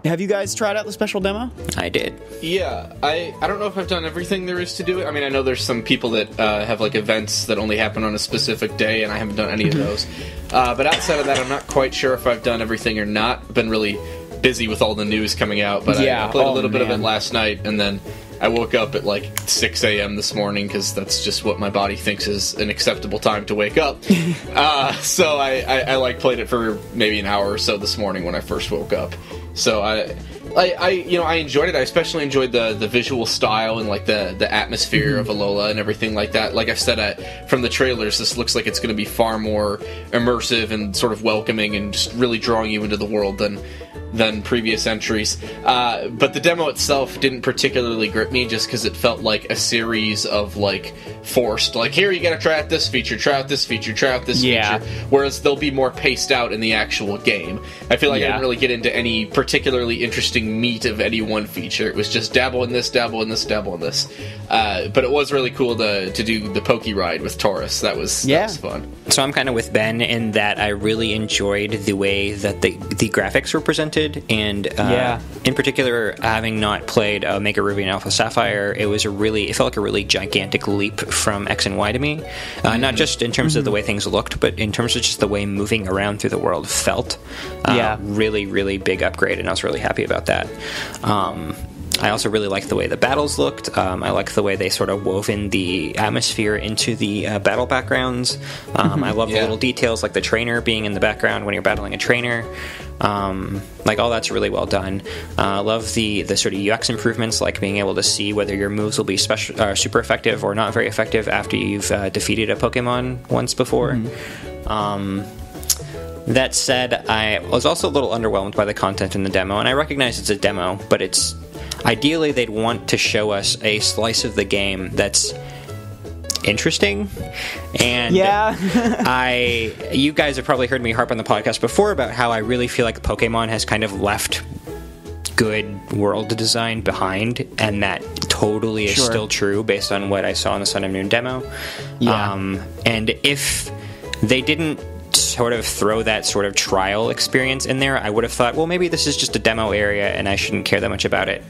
Have you guys tried out the special demo? I did. Yeah, I don't know if I've done everything there is to do it. I mean, I know there's some people that have like events that only happen on a specific day, and I haven't done any of those. But outside of that, I'm not quite sure if I've done everything or not. I've been really busy with all the news coming out, but I played a little bit of it last night, and then I woke up at like 6 a.m. this morning because that's just what my body thinks is an acceptable time to wake up. So I like played it for maybe an hour or so this morning when I first woke up. So I enjoyed it. I especially enjoyed the visual style and like the atmosphere of Alola and everything like that. Like I've said from the trailers, this looks like it's going to be far more immersive and sort of welcoming and just really drawing you into the world than previous entries. But the demo itself didn't particularly grip me just because it felt like a series of like forced, like, here you gotta try out this feature, try out this feature, try out this feature. Whereas they'll be more paced out in the actual game. I feel like I didn't really get into any particularly interesting meat of any one feature. It was just dabble in this, dabble in this, dabble in this. But it was really cool to do the Poke Ride with Taurus. That was fun. So I'm kind of with Ben in that I really enjoyed the way that the graphics were presented, and in particular, having not played Omega Ruby and Alpha Sapphire, it felt like a really gigantic leap from X and Y to me. Not just in terms of the way things looked, but in terms of just the way moving around through the world felt. Really, really big upgrade, and I was really happy about that. I also really liked the way the battles looked. I liked the way they sort of wove in the atmosphere into the battle backgrounds. I love the little details, like the trainer being in the background when you're battling a trainer. Like all that's really well done. I love the sort of UX improvements, like being able to see whether your moves will be super effective or not very effective after you've defeated a Pokemon once before. That said, I was also a little underwhelmed by the content in the demo, and I recognize it's a demo, but ideally they'd want to show us a slice of the game that's interesting. And you guys have probably heard me harp on the podcast before about how I really feel like Pokemon has kind of left good world design behind, and that totally is still true based on what I saw in the Sun and Moon demo. And if they didn't sort of throw that sort of trial experience in there, I would have thought, well, maybe this is just a demo area and I shouldn't care that much about it.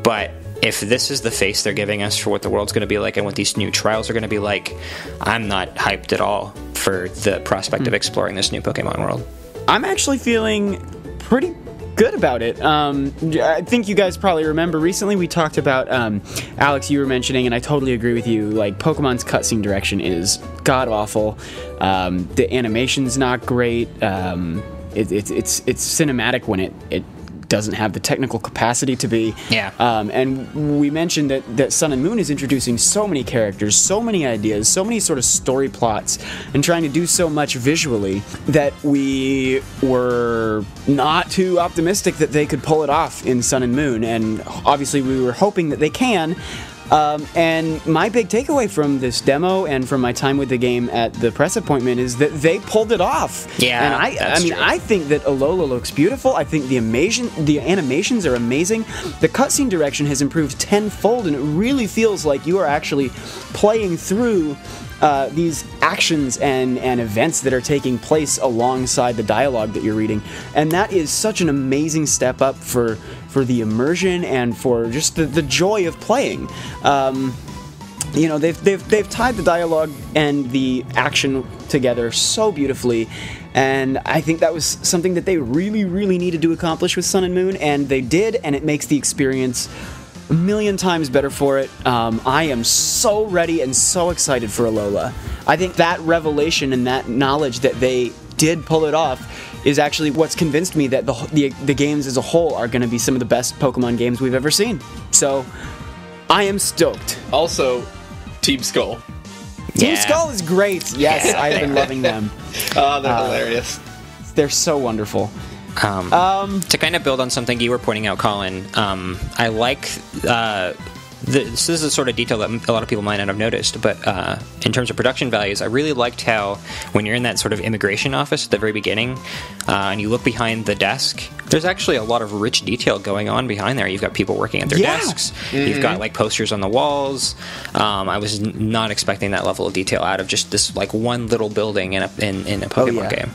But if this is the face they're giving us for what the world's going to be like and what these new trials are going to be like, I'm not hyped at all for the prospect of exploring this new Pokemon world. I'm actually feeling pretty good about it. I think you guys probably remember recently we talked about, Alex, you were mentioning, and I totally agree with you, like, Pokemon's cutscene direction is god-awful. The animation's not great. It's cinematic when it doesn't have the technical capacity to be. And we mentioned that Sun and Moon is introducing so many characters, so many ideas, so many sort of story plots, and trying to do so much visually that we were not too optimistic that they could pull it off in Sun and Moon, and obviously we were hoping that they can. And my big takeaway from this demo and from my time with the game at the press appointment is that they pulled it off. And I think that Alola looks beautiful. I think the animations are amazing. The cutscene direction has improved tenfold, and it really feels like you are actually playing through these actions and events that are taking place alongside the dialogue that you're reading. And that is such an amazing step up for the immersion and for just the joy of playing. They've tied the dialogue and the action together so beautifully, and I think that was something that they really, really needed to accomplish with Sun and Moon, and they did, and it makes the experience a million times better for it. I am so ready and so excited for Alola. I think that revelation and that knowledge that they did pull it off is actually what's convinced me that the games as a whole are going to be some of the best Pokemon games we've ever seen. So, I am stoked. Also, Team Skull. Team Skull is great. Yes, I've been loving them. Oh, they're hilarious. They're so wonderful. To kind of build on something you were pointing out, Colin, I like this is a sort of detail that a lot of people might not have noticed, but in terms of production values, I really liked how when you're in that sort of immigration office at the very beginning, and you look behind the desk, there's actually a lot of rich detail going on behind there. You've got people working at their desks. You've got like posters on the walls. I was not expecting that level of detail out of just this like one little building in a Pokemon game.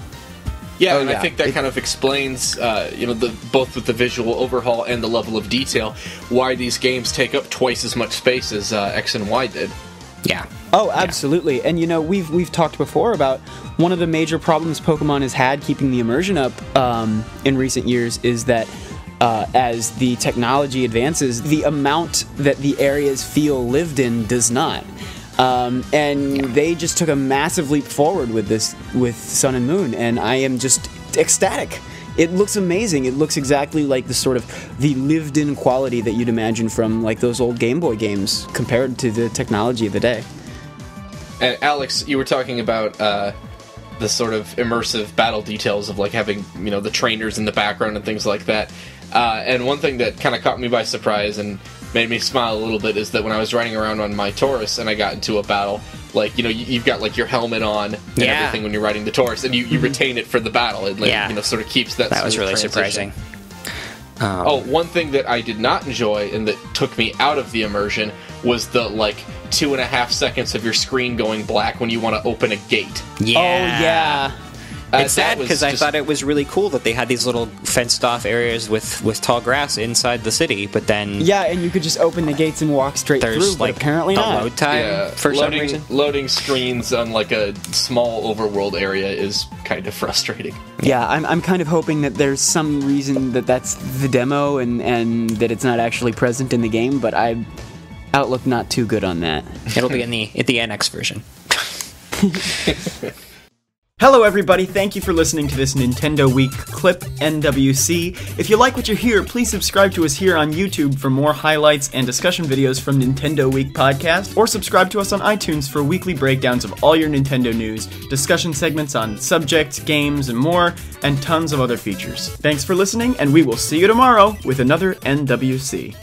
Yeah, Oh, and I yeah. think that kind of explains, both with the visual overhaul and the level of detail, why these games take up twice as much space as X and Y did. Yeah. Oh, absolutely. And we've talked before about one of the major problems Pokemon has had keeping the immersion up in recent years is that as the technology advances, the amount that the areas feel lived in does not. They just took a massive leap forward with Sun and Moon, and I am just ecstatic. It looks amazing. It looks exactly like the lived-in quality that you'd imagine from like those old Game Boy games compared to the technology of the day. And Alex, you were talking about the sort of immersive battle details of like having the trainers in the background and things like that. And one thing that kind of caught me by surprise and made me smile a little bit is that when I was riding around on my Taurus and I got into a battle, like you've got like your helmet on and everything when you're riding the Taurus, and you retain it for the battle. It sort of keeps that. That was really transition. surprising. One thing that I did not enjoy and that took me out of the immersion was the 2.5 seconds of your screen going black when you want to open a gate. Yeah. Oh yeah. It's sad because I thought it was really cool that they had these little fenced-off areas with tall grass inside the city, but then... Yeah, and you could just open the gates and walk straight through, but apparently a not. load time for some reason. Loading screens on like a small overworld area is kind of frustrating. Yeah, I'm kind of hoping that there's some reason that that's the demo and that it's not actually present in the game, but I outlook not too good on that. It'll be in the NX version. Hello everybody, thank you for listening to this Nintendo Week clip, NWC. If you like what you hear, please subscribe to us here on YouTube for more highlights and discussion videos from Nintendo Week podcast, or subscribe to us on iTunes for weekly breakdowns of all your Nintendo news, discussion segments on subjects, games, and more, and tons of other features. Thanks for listening, and we will see you tomorrow with another NWC.